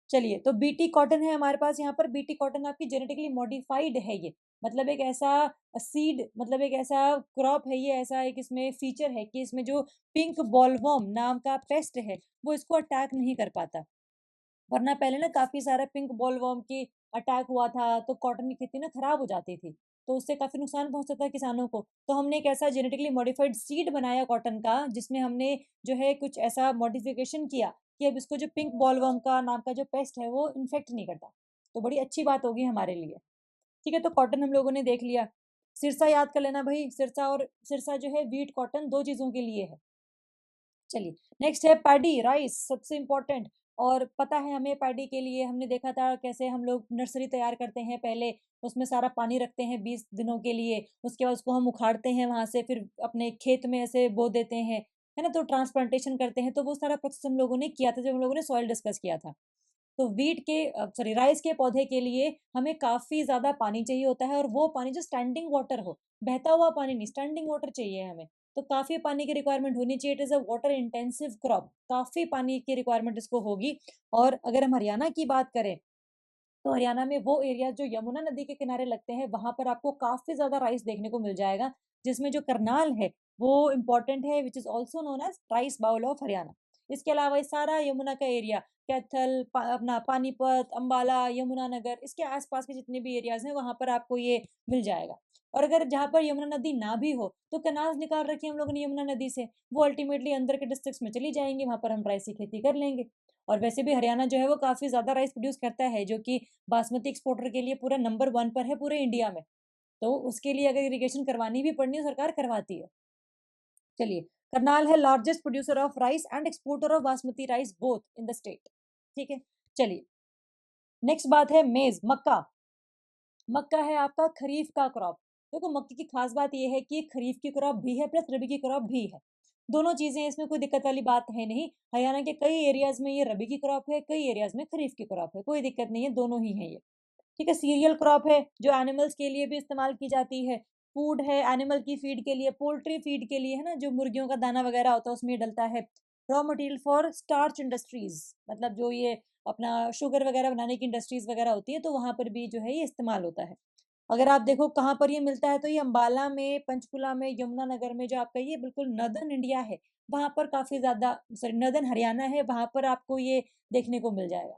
A: चलिए, तो बीटी कॉटन है हमारे पास यहाँ पर। बीटी कॉटन आपकी जेनेटिकली मॉडिफाइड है ये, मतलब एक ऐसा सीड, मतलब एक ऐसा क्रॉप है ये, ऐसा एक इसमें फीचर है कि इसमें जो पिंक बॉलवर्म नाम का पेस्ट है वो इसको अटैक नहीं कर पाता। वरना पहले ना काफी सारा पिंक बॉलवर्म की अटैक हुआ था तो कॉटन की खेती ना खराब हो जाती थी, तो उससे काफी नुकसान पहुंचता था किसानों को। तो हमने एक ऐसा जेनेटिकली मॉडिफाइड सीड बनाया कॉटन का, जिसमें हमने जो है कुछ ऐसा मॉडिफिकेशन किया कि अब इसको जो पिंक बॉलवर्म का नाम का जो पेस्ट है वो इन्फेक्ट नहीं करता। तो बड़ी अच्छी बात होगी हमारे लिए। ठीक है, तो कॉटन हम लोगों ने देख लिया। सिरसा याद कर लेना भाई, सिरसा और सिरसा जो है वीट कॉटन दो चीजों के लिए है। चलिए, नेक्स्ट है पैडी राइस, सबसे इम्पोर्टेंट। और पता है हमें पैडी के लिए हमने देखा था कैसे हम लोग नर्सरी तैयार करते हैं पहले, उसमें सारा पानी रखते हैं 20 दिनों के लिए, उसके बाद उसको हम उखाड़ते हैं वहां से, फिर अपने खेत में ऐसे बो देते हैं, है ना, तो ट्रांसप्लांटेशन करते हैं। तो वो सारा प्रोसेस हम लोगों ने किया था जब हम लोगों ने सॉइल डिस्कस किया था। तो वीट के सॉरी राइस के पौधे के लिए हमें काफी ज्यादा पानी चाहिए होता है, और वो पानी जो स्टैंडिंग वाटर हो, बहता हुआ पानी नहीं, स्टैंडिंग वाटर चाहिए हमें। तो काफी पानी की रिक्वायरमेंट होनी चाहिए। It is a water intensive crop, काफी पानी की रिक्वायरमेंट इसको होगी। और अगर हम हरियाणा की बात करें, तो हरियाणा में वो एरिया जो यमुना नदी के किनारे लगते हैं वहां पर आपको काफी ज्यादा राइस देखने को मिल जाएगा, जिसमें जो करनाल है वो इम्पोर्टेंट है, which is also known as rice bowl of Haryana. इसके अलावा ये सारा यमुना का एरिया, कैथल, अपना पानीपत, अंबाला, यमुनानगर, इसके आसपास के जितने भी एरियाज हैं वहां पर आपको ये मिल जाएगा। और अगर जहाँ पर यमुना नदी ना भी हो तो कैनाल्स निकाल रखी है हम लोगों ने यमुना नदी से, वो अल्टीमेटली अंदर के डिस्ट्रिक्ट्स में चली जाएंगी, वहां पर हम राइस की खेती कर लेंगे। और वैसे भी हरियाणा जो है वो काफी ज्यादा राइस प्रोड्यूस करता है, जो कि बासमती एक्सपोर्टर के लिए पूरा नंबर 1 पर है पूरे इंडिया में। तो उसके लिए अगर इरिगेशन करवानी भी पड़नी है सरकार करवाती है। चलिए, करनाल है largest producer of rice and exporter of basmati rice both in the state. ठीक है, चलिए, नेक्स्ट बात है मेज, मक्का। मक्का है आपका खरीफ का क्रॉप। देखो, मक्के की खास बात यह है कि ये खरीफ की क्रॉप भी है प्लस रबी की क्रॉप भी है, दोनों चीजें हैं, इसमें कोई दिक्कत वाली बात है नहीं। हरियाणा के कई एरियाज में ये रबी की क्रॉप है, कई एरियाज में खरीफ की क्रॉप है, कोई दिक्कत नहीं है, दोनों ही है ये। ठीक है, सीरियल क्रॉप है जो एनिमल्स के लिए भी इस्तेमाल की जाती है। फूड है एनिमल की फीड के लिए, पोल्ट्री फीड के लिए, है ना, जो मुर्गियों का दाना वगैरह होता है उसमें ये डलता है। Raw material for starch industries, मतलब जो ये अपना शुगर वगैरह बनाने की इंडस्ट्रीज वगैरह होती है तो वहां पर भी जो है ये इस्तेमाल होता है। अगर आप देखो कहाँ पर ये मिलता है, तो ये अंबाला में, पंचकुला में, यमुनानगर में, जो आपका ये बिल्कुल नर्दर्न इंडिया है वहां पर काफी ज्यादा, सॉरी नर्दर्न हरियाणा है वहां पर आपको ये देखने को मिल जाएगा।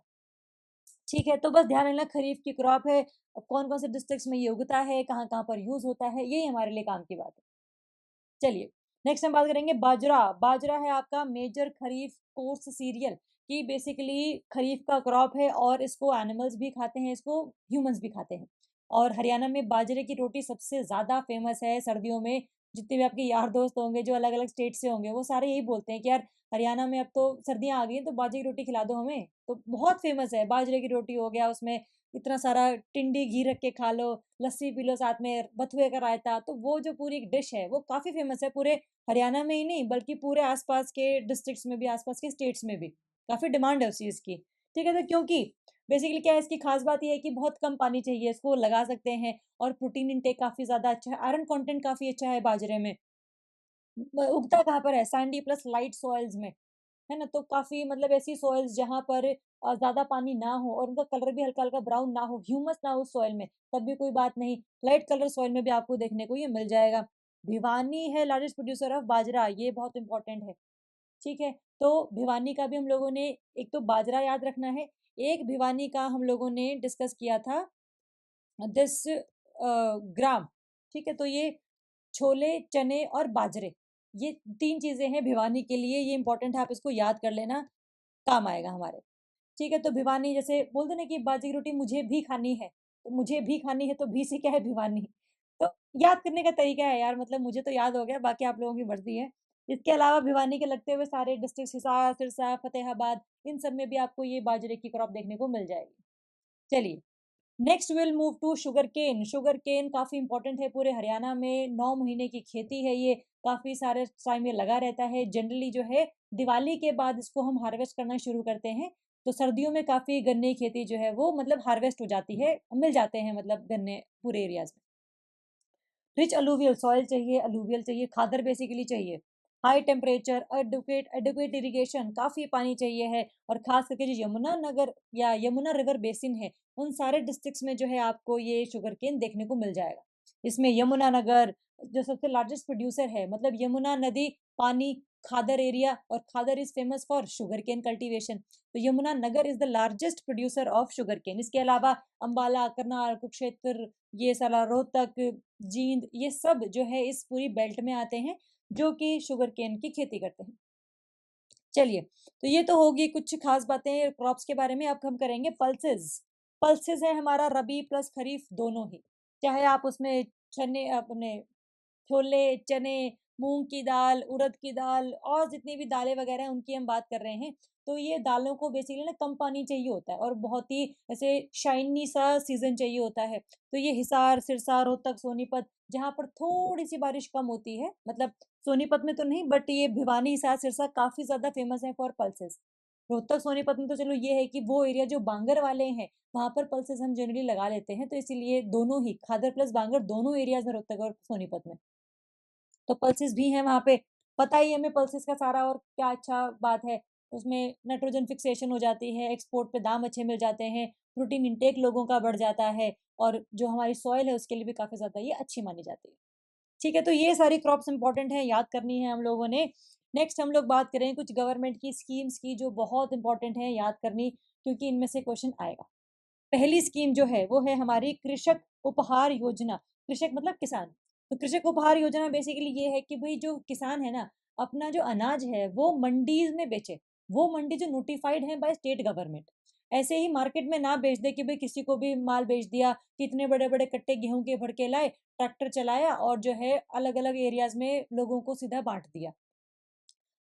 A: ठीक है, तो बस ध्यान रखना खरीफ की क्रॉप है, कौन कौन से डिस्ट्रिक्ट्स में ये उगता है, कहाँ कहाँ पर यूज होता है, यही हमारे लिए काम की बात है। चलिए, नेक्स्ट हम बात करेंगे बाजरा। बाजरा है आपका मेजर खरीफ कोर्स सीरियल, कि बेसिकली खरीफ का क्रॉप है और इसको एनिमल्स भी खाते हैं, इसको ह्यूमंस भी खाते हैं। और हरियाणा में बाजरे की रोटी सबसे ज्यादा फेमस है सर्दियों में। जितने भी आपके यार दोस्त होंगे जो अलग अलग स्टेट से होंगे वो सारे यही बोलते हैं कि यार हरियाणा में अब तो सर्दियां आ गई हैं तो बाजरे की रोटी खिला दो हमें, तो बहुत फेमस है। बाजरे की रोटी हो गया, उसमें इतना सारा टिंडी घी रख के खा लो, लस्सी पी लो साथ में, बथुए का रायता, तो वो जो पूरी एक डिश है वो काफी फेमस है पूरे हरियाणा में ही नहीं बल्कि पूरे आसपास के डिस्ट्रिक्ट्स में भी, आसपास के स्टेट्स में भी काफी डिमांड है उस चीज की। ठीक है, तो क्योंकि बेसिकली क्या है, इसकी खास बात ये है कि बहुत कम पानी चाहिए, इसको लगा सकते हैं, और प्रोटीन इंटेक काफी ज्यादा अच्छा है, आयरन कंटेंट काफी अच्छा है बाजरे में। उगता कहाँ पर है, सैंडी प्लस लाइट सॉइल्स में, है ना, तो काफी मतलब ऐसी सॉइल्स जहां पर ज्यादा पानी ना हो और उनका कलर भी हल्का हल्का ब्राउन ना हो, ह्यूमस ना हो सॉइल में, तब भी कोई बात नहीं, लाइट कलर सॉइल में भी आपको देखने को ये मिल जाएगा। भिवानी है लार्जेस्ट प्रोड्यूसर ऑफ बाजरा, ये बहुत इंपॉर्टेंट है। ठीक है, तो भिवानी का भी हम लोगों ने, एक तो बाजरा याद रखना है, एक भिवानी का हम लोगों ने डिस्कस किया था, दिस ग्राम। ठीक है, तो ये छोले, चने और बाजरे, ये 3 चीजें हैं भिवानी के लिए, ये इंपॉर्टेंट है, आप इसको याद कर लेना, काम आएगा हमारे। ठीक है, तो भिवानी जैसे बोलते ना कि बाजरे की रोटी मुझे भी खानी है, तो मुझे भी खानी है तो भी से क्या है भिवानी, तो याद करने का तरीका है यार, मतलब मुझे तो याद हो गया, बाकी आप लोगों की मर्जी है। इसके अलावा भिवानी के लगते हुए सारे डिस्ट्रिक्ट, हिसार, सिरसा, फतेहाबाद, इन सब में भी आपको ये बाजरे की क्रॉप देखने को मिल जाएगी। चलिए, next will move to sugar cane. Sugar cane काफ़ी इंपॉर्टेंट है पूरे हरियाणा में, 9 महीने की खेती है ये, काफ़ी सारे टाइम ये लगा रहता है। जनरली जो है दिवाली के बाद इसको हम हार्वेस्ट करना शुरू करते हैं, तो सर्दियों में काफ़ी गन्ने की खेती जो है वो मतलब हार्वेस्ट हो जाती है, मिल जाते हैं मतलब गन्ने पूरे एरियाज में। रिच अलूवियल सॉइल चाहिए, अलूवियल चाहिए, खादर बेसिकली चाहिए, high temperature, adequate adequate irrigation, काफ़ी पानी चाहिए है, और खास करके जो यमुना नगर या यमुना रिवर बेसिन है, उन सारे डिस्ट्रिक्ट्स में जो है आपको ये शुगर केन देखने को मिल जाएगा। इसमें यमुना नगर जो सबसे लार्जेस्ट प्रोड्यूसर है, मतलब यमुना नदी पानी, खादर एरिया, और Khadar is famous for sugarcane cultivation, तो Yamuna Nagar is the largest producer of sugarcane. इसके अलावा अंबाला, करनाल, कुरुक्षेत्र, ये सारा रोहतक, जींद, ये सब जो है इस पूरी बेल्ट में आते हैं जो कि शुगर केन की खेती करते हैं। चलिए, तो ये तो होगी कुछ खास बातें क्रॉप्स के बारे में। अब हम करेंगे पल्सेस। पल्सेस है हमारा रबी प्लस खरीफ दोनों ही, चाहे आप उसमें चने अपने छोले, चने, मूँग की दाल, उड़द की दाल और जितनी भी दालें वगैरह हैं उनकी हम बात कर रहे हैं। तो ये दालों को बेसिकली ना कम पानी चाहिए होता है और बहुत ही ऐसे शाइनी सा सीज़न चाहिए होता है। तो ये हिसार, सिरसा, रोहतक, सोनीपत, जहाँ पर थोड़ी-सी बारिश कम होती है, मतलब सोनीपत में तो नहीं, बट ये भिवानी, हिसार, सिरसा काफ़ी ज़्यादा फेमस है फॉर पल्सेस। रोहतक, सोनीपत में तो चलो ये है कि वो एरिया जो बांगर वाले हैं, वहाँ पर पल्सेस हम जनरली लगा लेते हैं, तो इसीलिए दोनों ही खादर प्लस बांगर दोनों एरियाज़ में, रोहतक और सोनीपत में। तो पल्सेस भी हैं वहाँ पे। पता ही है हमें पल्सेस का सारा, और क्या अच्छा बात है, उसमें नाइट्रोजन फिक्सेशन हो जाती है, एक्सपोर्ट पे दाम अच्छे मिल जाते हैं, प्रोटीन इंटेक लोगों का बढ़ जाता है, और जो हमारी सॉइल है उसके लिए भी काफ़ी ज़्यादा ये अच्छी मानी जाती है। ठीक है, तो ये सारी क्रॉप्स इंपॉर्टेंट हैं, याद करनी है हम लोगों ने। नेक्स्ट हम लोग बात करें कुछ गवर्नमेंट की स्कीम्स की जो बहुत इंपॉर्टेंट है याद करनी, क्योंकि इनमें से क्वेश्चन आएगा। पहली स्कीम जो है वो है हमारी कृषक उपहार योजना। कृषक मतलब किसान। तो कृषक उपहार योजना बेसिकली ये है कि भाई जो किसान है ना, अपना जो अनाज है वो मंडीज में बेचे। वो मंडी जो नोटिफाइड है बाय स्टेट गवर्नमेंट, ऐसे ही मार्केट में ना बेच दे कि भाई किसी को भी माल बेच दिया, कितने बड़े बड़े कट्टे गेहूं के भर के लाए, ट्रैक्टर चलाया और जो है अलग अलग एरियाज में लोगों को सीधा बांट दिया।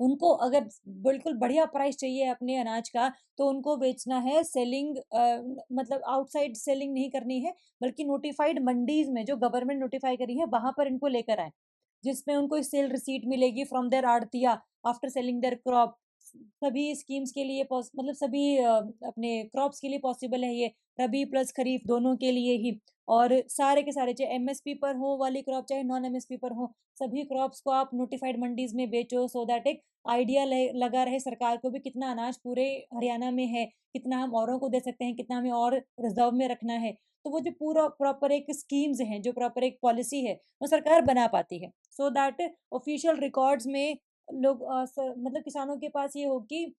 A: उनको अगर बिल्कुल बढ़िया प्राइस चाहिए अपने अनाज का, तो उनको बेचना है सेलिंग, मतलब आउटसाइड सेलिंग नहीं करनी है, बल्कि नोटिफाइड मंडीज में जो गवर्नमेंट नोटिफाई करी है वहां पर इनको लेकर आए, जिसमें उनको सेल रिसीट मिलेगी from their arhtiya after selling their crop. सभी स्कीम्स के लिए मतलब सभी अपने क्रॉप्स के लिए पॉसिबल है ये, रबी प्लस खरीफ दोनों के लिए ही। और सारे के सारे, चाहे एमएसपी पर हो वाली क्रॉप, चाहे नॉन एमएसपी पर हो, सभी क्रॉप्स को आप नोटिफाइड मंडीज में बेचो, सो दैट एक आइडिया लगा रहे सरकार को भी कितना अनाज पूरे हरियाणा में है, कितना हम औरों को दे सकते हैं, कितना हमें और रिजर्व में रखना है। तो वो जो पूरा प्रॉपर एक स्कीम्स हैं, जो प्रॉपर एक पॉलिसी है, वो सरकार बना पाती है, सो दैट ऑफिशियल रिकॉर्ड्स में लोग मतलब किसानों के पास ये हो कि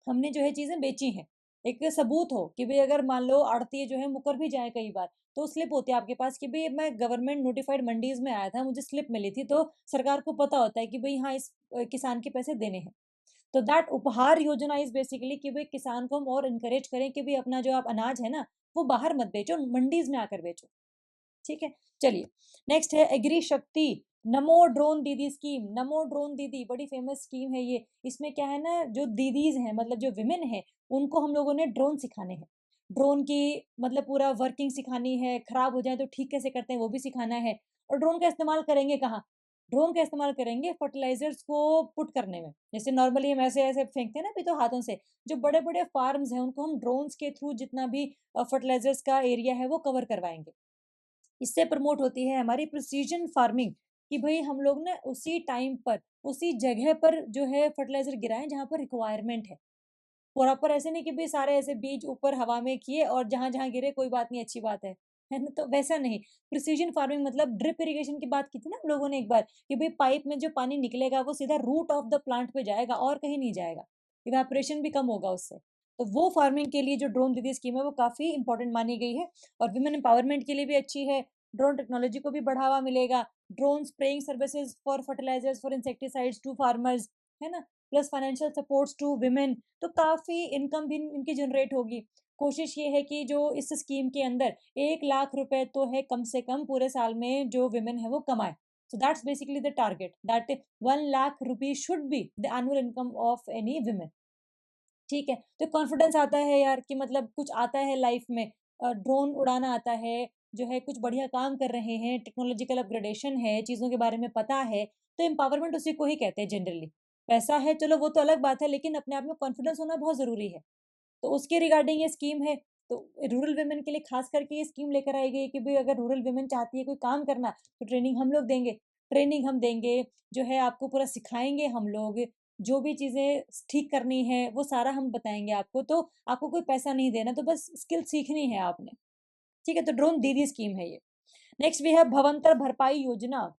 A: हमने जो है चीजें बेची हैं, एक सबूत हो कि भाई अगर मान लो आड़ती जो है मुकर भी जाए कई बार, तो स्लिप होती है आपके पास कि भाई मैं गवर्नमेंट नोटिफाइड मंडीज में आया था, मुझे स्लिप मिली थी, तो सरकार को पता होता है कि भाई हाँ इस किसान के पैसे देने हैं। तो दैट उपहार योजना इज बेसिकली कि भाई किसान को हम और इनकरेज करें कि भाई अपना जो आप अनाज है ना, वो बाहर मत बेचो, मंडीज में आकर बेचो। ठीक है, चलिए। नेक्स्ट है एग्री शक्ति, नमो ड्रोन दीदी स्कीम। नमो ड्रोन दीदी बड़ी फेमस स्कीम है ये। इसमें क्या है ना, जो दीदीज हैं मतलब जो विमेन है, उनको हम लोगों ने ड्रोन सिखाने हैं। ड्रोन की मतलब पूरा वर्किंग सिखानी है, खराब हो जाए तो ठीक कैसे करते हैं वो भी सिखाना है। और ड्रोन का इस्तेमाल करेंगे कहाँ? ड्रोन का इस्तेमाल करेंगे फर्टिलाइजर्स को पुट करने में। जैसे नॉर्मली हम ऐसे ऐसे फेंकते हैं ना भी तो हाथों से, जो बड़े बड़े फार्म्स हैं उनको हम ड्रोन्स के थ्रू जितना भी फर्टिलाइजर्स का एरिया है वो कवर करवाएंगे। इससे प्रमोट होती है हमारी प्रिसीजन फार्मिंग, कि भाई हम लोग ना उसी टाइम पर उसी जगह पर जो है फर्टिलाइजर गिराएं जहां पर रिक्वायरमेंट है। प्रॉपर ऐसे नहीं कि भाई सारे ऐसे बीज ऊपर हवा में किए और जहां जहां गिरे कोई बात नहीं, अच्छी बात है ना, तो वैसा नहीं। प्रिसीजन फार्मिंग मतलब ड्रिप इरिगेशन की बात की थी ना हम लोगों ने एक बार, कि भाई पाइप में जो पानी निकलेगा वो सीधा रूट ऑफ द प्लांट पे जाएगा और कहीं नहीं जाएगा, इवेपोरेशन भी कम होगा उससे। तो वो फार्मिंग के लिए जो ड्रोन दीदी स्कीम है वो काफी इंपॉर्टेंट मानी गई है, और विमेन एम्पावरमेंट के लिए भी अच्छी है। ड्रोन टेक्नोलॉजी को भी बढ़ावा मिलेगा, drone spraying services for fertilisers for insecticides to farmers, है ना, plus financial supports to women. तो काफी इनकम भी इनकी जनरेट होगी। कोशिश ये है कि जो इस स्कीम के अंदर 1 लाख रुपए तो है कम से कम पूरे साल में जो विमेन है वो कमाए। So that's basically the target, that 1 lakh rupee should be the annual income of any women. ठीक है, तो कॉन्फिडेंस आता है यार कि मतलब कुछ आता है लाइफ में, ड्रोन उड़ाना आता है, जो है कुछ बढ़िया काम कर रहे हैं, टेक्नोलॉजिकल अपग्रेडेशन है, चीज़ों के बारे में पता है, तो एम्पावरमेंट उसी को ही कहते हैं जनरली। पैसा है चलो वो तो अलग बात है, लेकिन अपने आप में कॉन्फिडेंस होना बहुत ज़रूरी है। तो उसके रिगार्डिंग ये स्कीम है। तो रूरल वुमेन के लिए खास करके ये स्कीम लेकर आई गई कि भाई अगर रूरल वुमेन चाहती है कोई काम करना, तो ट्रेनिंग हम लोग देंगे। ट्रेनिंग हम देंगे, जो है आपको पूरा सिखाएँगे हम लोग, जो भी चीज़ें ठीक करनी है वो सारा हम बताएँगे आपको। तो आपको कोई पैसा नहीं देना, तो बस स्किल सीखनी है आपने। ठीक है? तो ड्रोन दीदी स्कीम है ये। नेक्स्ट वी हैव भवंतर भरपाई योजना।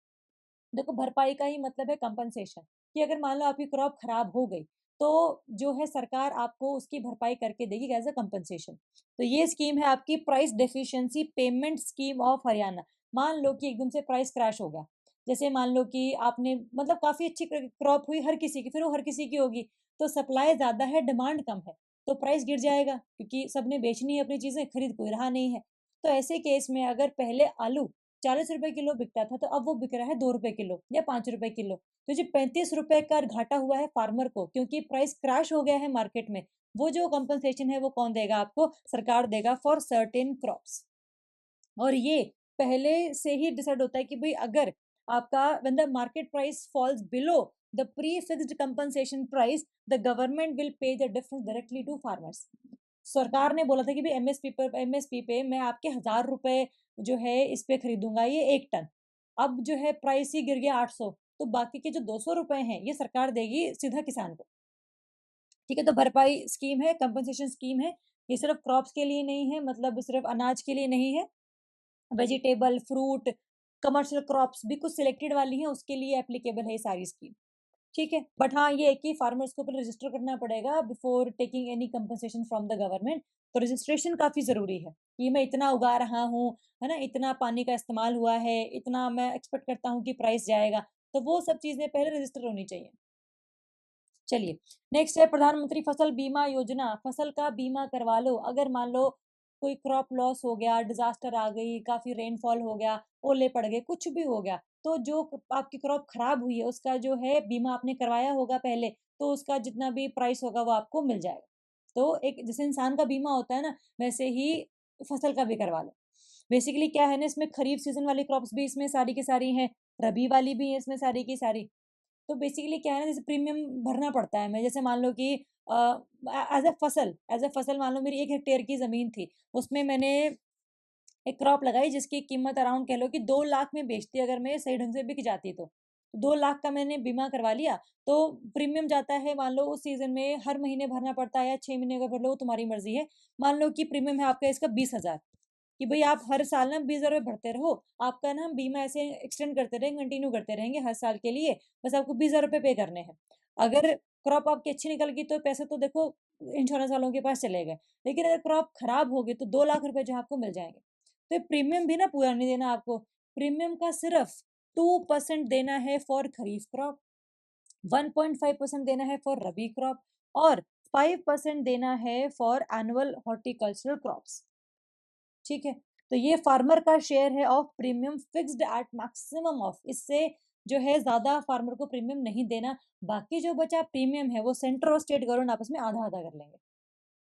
A: देखो भरपाई का ही मतलब है कंपनसेशन, कि अगर मान लो आपकी क्रॉप खराब हो गई, तो जो है सरकार आपको उसकी भरपाई करके देगी एज अ कंपनसेशन। तो ये स्कीम है आपकी price deficiency payment scheme of Haryana. मान लो कि एकदम से प्राइस क्रैश हो गया, जैसे मान लो कि आपने मतलब काफी अच्छी क्रॉप हुई हर किसी की, फिर वो हर किसी की होगी, तो सप्लाई ज्यादा है डिमांड कम है, तो प्राइस गिर जाएगा, क्योंकि सबने बेचनी है अपनी चीजें, खरीद कोई रहा नहीं है। तो ऐसे केस में अगर पहले आलू 40 रुपए किलो बिकता था, तो अब वो बिक रहा है 2 रुपए किलो या 5 रुपए किलो। तो जो 35 रुपए का घाटा हुआ है फार्मर को, क्योंकि प्राइस क्रैश हो गया है मार्केट में, वो जो कंपनसेशन है वो कौन देगा आपको? सरकार देगा फॉर सर्टेन क्रॉप्स। और ये पहले से ही डिसाइड होता है कि भाई अगर आपका when the market price falls below the pre fixed compensation price, the government will pay the difference directly to farmers. सरकार ने बोला था कि भाई एमएसपी पे मैं आपके 1,000 रुपए जो है इस पे खरीदूंगा ये 1 टन। अब जो है प्राइस ही गिर गया 800, तो बाकी के जो 200 रुपए हैं ये सरकार देगी सीधा किसान को। ठीक है? तो भरपाई स्कीम है, कंपनसेशन स्कीम है। ये सिर्फ क्रॉप्स के लिए नहीं है, मतलब सिर्फ अनाज के लिए नहीं है, वेजिटेबल, फ्रूट, कमर्शियल क्रॉप्स भी कुछ सिलेक्टेड वाली हैं, उसके लिए एप्लीकेबल है ये सारी स्कीम। ठीक है? बट हाँ, ये है कि फार्मर्स को पहले रजिस्टर करना पड़ेगा before taking any compensation from the government. तो रजिस्ट्रेशन काफ़ी ज़रूरी है, कि मैं इतना उगा रहा हूँ, है ना? इतना पानी का इस्तेमाल हुआ है, इतना मैं एक्सपेक्ट करता हूँ कि प्राइस जाएगा। तो वो सब चीज़ें पहले रजिस्टर होनी चाहिए। चलिए, नेक्स्ट है प्रधानमंत्री फसल बीमा योजना। फसल का बीमा करवा लो। अगर मान लो कोई क्रॉप लॉस हो गया, डिज़ास्टर आ गई, काफ़ी रेनफॉल हो गया, ओले पड़ गए, कुछ भी हो गया, तो जो आपकी क्रॉप खराब हुई है, उसका जो है बीमा आपने करवाया होगा पहले, तो उसका जितना भी प्राइस होगा वो आपको मिल जाएगा। तो एक जैसे इंसान का बीमा होता है ना, वैसे ही फसल का भी करवा लो। बेसिकली क्या है ना, इसमें खरीफ सीज़न वाली क्रॉप्स भी इसमें सारी की सारी हैं, रबी वाली भी है इसमें सारी की सारी। तो बेसिकली क्या है ना, जैसे प्रीमियम भरना पड़ता है हमें। जैसे मान लो कि एज़ अ फसल मान लो मेरी 1 हेक्टेयर की ज़मीन थी, उसमें मैंने एक क्रॉप लगाई जिसकी कीमत अराउंड कह लो कि 2 लाख में बेचती, अगर मैं सही ढंग से बिक जाती तो। 2 लाख का मैंने बीमा करवा लिया, तो प्रीमियम जाता है मान लो उस सीज़न में हर महीने भरना पड़ता है या 6 महीने का भर लो, वो तुम्हारी मर्ज़ी है। मान लो कि प्रीमियम है आपका इसका 20,000, कि भई आप हर साल ना 20,000 रुपए भरते रहो। आपका ना बीमा ऐसे एक्सटेंड करते रहेंगे, कंटिन्यू करते रहेंगे हर साल के लिए, बस आपको 20,000 रुपए पे करने हैं। अगर क्रॉप आपकी अच्छी निकल गई तो पैसे तो देखो इंश्योरेंस वालों के पास चले गए, लेकिन अगर क्रॉप खराब हो गई तो 2 लाख रुपए जो है आपको मिल जाएँगे। तो ये प्रीमियम भी ना पूरा नहीं देना आपको, प्रीमियम का सिर्फ 2% देना है फॉर खरीफ क्रॉप, 1.5% देना है फॉर रबी क्रॉप, और 5% देना है फॉर एनुअल हॉर्टिकल्चरल क्रॉप्स। ठीक है? तो ये फार्मर का शेयर है of premium fixed at maximum of, इससे जो है ज़्यादा फार्मर को प्रीमियम नहीं देना। बाकी जो बचा प्रीमियम है वो सेंटर और स्टेट गवर्नमेंट आपस में आधा-आधा कर लेंगे।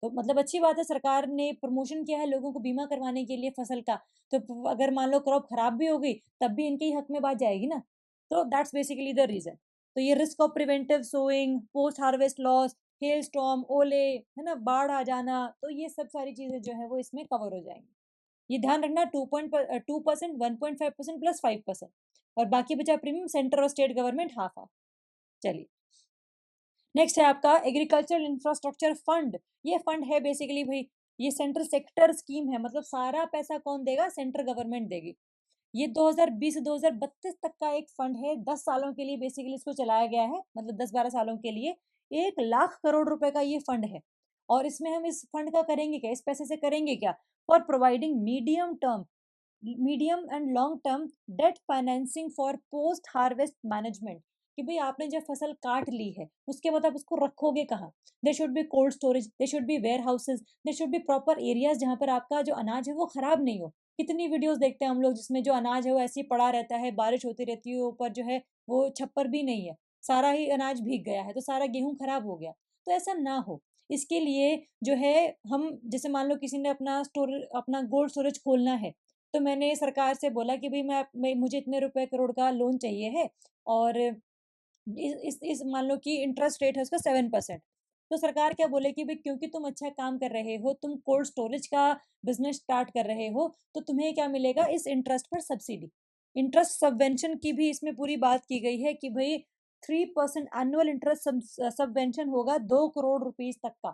A: तो मतलब अच्छी बात है, सरकार ने प्रमोशन किया है लोगों को बीमा करवाने के लिए फसल का। तो अगर मान लो क्रॉप खराब भी हो गई, तब भी इनके ही हक में बात जाएगी ना। तो दैट्स बेसिकली द रीजन। तो ये risk of preventive sowing, post harvest loss, hailstorm, ओले, है ना, बाढ़ आ जाना, तो ये सब सारी चीजें जो है वो इसमें कवर हो जाएंगी। ये ध्यान रखना, 2%, 1.5% प्लस 5%, और बाकी बचा प्रीमियम सेंटर और स्टेट गवर्नमेंट हाफ हाफ। चलिए, नेक्स्ट है आपका एग्रीकल्चरल इंफ्रास्ट्रक्चर फंड। ये फंड है बेसिकली भाई, ये सेंट्रल सेक्टर स्कीम है, मतलब सारा पैसा कौन देगा? सेंट्रल गवर्नमेंट देगी। ये 2020 से 2032 तक का एक फंड है, 10 सालों के लिए बेसिकली इसको चलाया गया है, मतलब 10-12 सालों के लिए। 1 लाख करोड़ रुपए का ये फंड है। और इसमें हम इस फंड का करेंगे क्या, इस पैसे से करेंगे क्या? For providing medium and long term debt financing for post harvest management. कि भाई आपने जब फसल काट ली है, उसके बाद आप उसको रखोगे कहाँ? There should be cold storage, there should be warehouses, there should be proper areas जहाँ पर आपका जो अनाज है वो खराब नहीं हो। कितनी वीडियोस देखते हैं हम लोग जिसमें जो अनाज है वो ऐसे ही पड़ा रहता है, बारिश होती रहती है, ऊपर जो है वो छप्पर भी नहीं है, सारा ही अनाज भीग गया है, तो सारा गेहूं खराब हो गया। तो ऐसा ना हो, इसके लिए जो है हम जैसे मान लो किसी ने अपना गोल्ड स्टोरेज खोलना है, तो मैंने सरकार से बोला कि भाई मुझे इतने रुपए करोड़ का लोन चाहिए है, और इस मान लो कि इंटरेस्ट रेट है उसका 7%। तो सरकार क्या बोले कि भाई क्योंकि तुम अच्छा काम कर रहे हो, तुम कोल्ड स्टोरेज का बिजनेस स्टार्ट कर रहे हो, तो तुम्हें क्या मिलेगा, इस इंटरेस्ट पर सब्सिडी, इंटरेस्ट सबवेंशन की भी इसमें पूरी बात की गई है कि भाई 3% एनुअल इंटरेस्ट सबवेंशन होगा 2 करोड़ रुपीज तक का।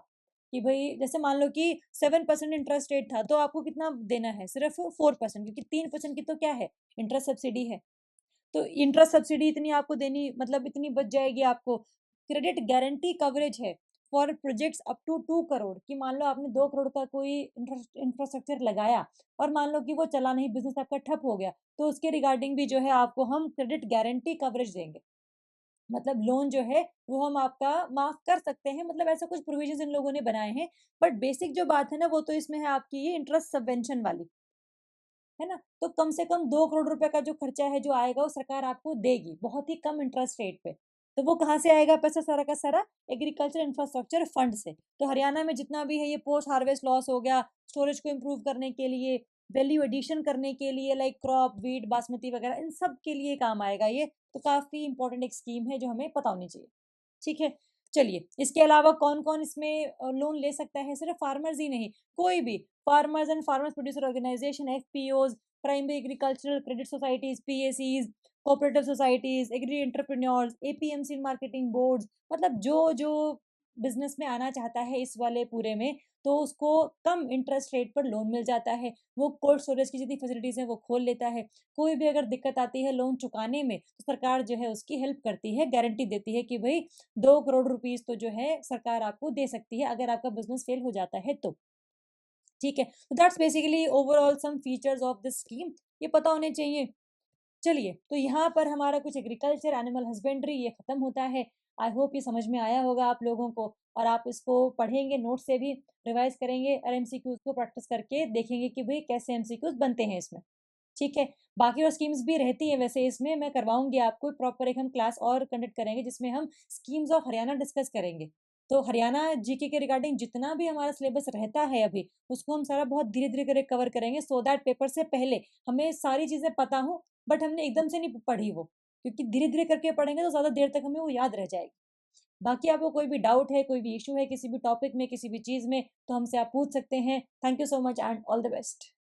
A: कि भाई जैसे मान लो कि 7% इंटरेस्ट रेट था, तो आपको कितना देना है, सिर्फ 4%, क्योंकि 3% की तो क्या है, इंटरेस्ट सब्सिडी है। तो इंटरेस्ट सब्सिडी इतनी आपको देनी, मतलब इतनी बच जाएगी आपको। क्रेडिट गारंटी कवरेज है for projects up to 2 crore, कि मान लो आपने 2 करोड़ का कोई इंफ्रास्ट्रक्चर लगाया, और मान लो कि वो चला नहीं, बिजनेस आपका ठप हो गया, तो उसके रिगार्डिंग भी जो है आपको हम क्रेडिट गारंटी कवरेज देंगे। मतलब लोन जो है वो हम आपका माफ कर सकते हैं, मतलब ऐसा कुछ प्रोविजन इन लोगों ने बनाए हैं। बट बेसिक जो बात है ना, वो तो इसमें है आपकी ये इंटरेस्ट सबवेंशन वाली, है ना। तो कम से कम 2 करोड़ रुपए का जो खर्चा है जो आएगा, वो सरकार आपको देगी बहुत ही कम इंटरेस्ट रेट पे। तो वो कहाँ से आएगा पैसा, सारा का सारा एग्रीकल्चर इंफ्रास्ट्रक्चर फंड से। तो हरियाणा में जितना भी है ये पोस्ट हार्वेस्ट लॉस हो गया, स्टोरेज को इम्प्रूव करने के लिए, वैल्यू एडिशन करने के लिए, लाइक क्रॉप वीट बासमती वगैरह, इन सब के लिए काम आएगा ये। तो काफी इंपॉर्टेंट एक स्कीम है जो हमें पता होनी चाहिए। ठीक है। चलिए, इसके अलावा कौन कौन इसमें लोन ले सकता है, सिर्फ फार्मर्स ही नहीं, कोई भी farmers and farmers producer organisation, FPOs, primary agricultural credit societies, PACS, cooperative societies, agri entrepreneurs, APMC marketing boards, मतलब जो जो बिजनेस में आना चाहता है इस वाले पूरे में, तो उसको कम इंटरेस्ट रेट पर लोन मिल जाता है। वो कोल्ड स्टोरेज की जितनी फैसिलिटीज है वो खोल लेता है। कोई भी अगर दिक्कत आती है लोन चुकाने में, तो सरकार जो है उसकी हेल्प करती है, गारंटी देती है कि भाई 2 करोड़ रुपीज तो जो है सरकार आपको दे सकती है अगर आपका बिजनेस फेल हो जाता है तो। ठीक है, तो that's basically overall some features of this scheme, ये पता होने चाहिए। चलिए, तो यहाँ पर हमारा कुछ एग्रीकल्चर एनिमल हस्बेंड्री ये खत्म होता है। आई होप ये समझ में आया होगा आप लोगों को, और आप इसको पढ़ेंगे, नोट से भी रिवाइज करेंगे, और एमसीक्यूज को प्रैक्टिस करके देखेंगे कि भाई कैसे एमसीक्यूज बनते हैं इसमें। ठीक है। बाकी और स्कीम्स भी रहती है वैसे, इसमें मैं करवाऊंगी आपको प्रॉपर, एक हम क्लास और कंडक्ट करेंगे जिसमें हम स्कीम्स ऑफ हरियाणा डिस्कस करेंगे। तो हरियाणा जीके के रिगार्डिंग जितना भी हमारा सिलेबस रहता है अभी, उसको हम सारा बहुत धीरे धीरे करके कवर करेंगे, सो दैट पेपर से पहले हमें सारी चीजें पता हो, बट हमने एकदम से नहीं पढ़ी वो, क्योंकि धीरे धीरे करके पढ़ेंगे तो ज्यादा देर तक हमें वो याद रह जाएगी। बाकी आपको कोई भी डाउट है, कोई भी इशू है किसी भी टॉपिक में, किसी भी चीज में, तो हमसे आप पूछ सकते हैं। Thank you so much and all the best.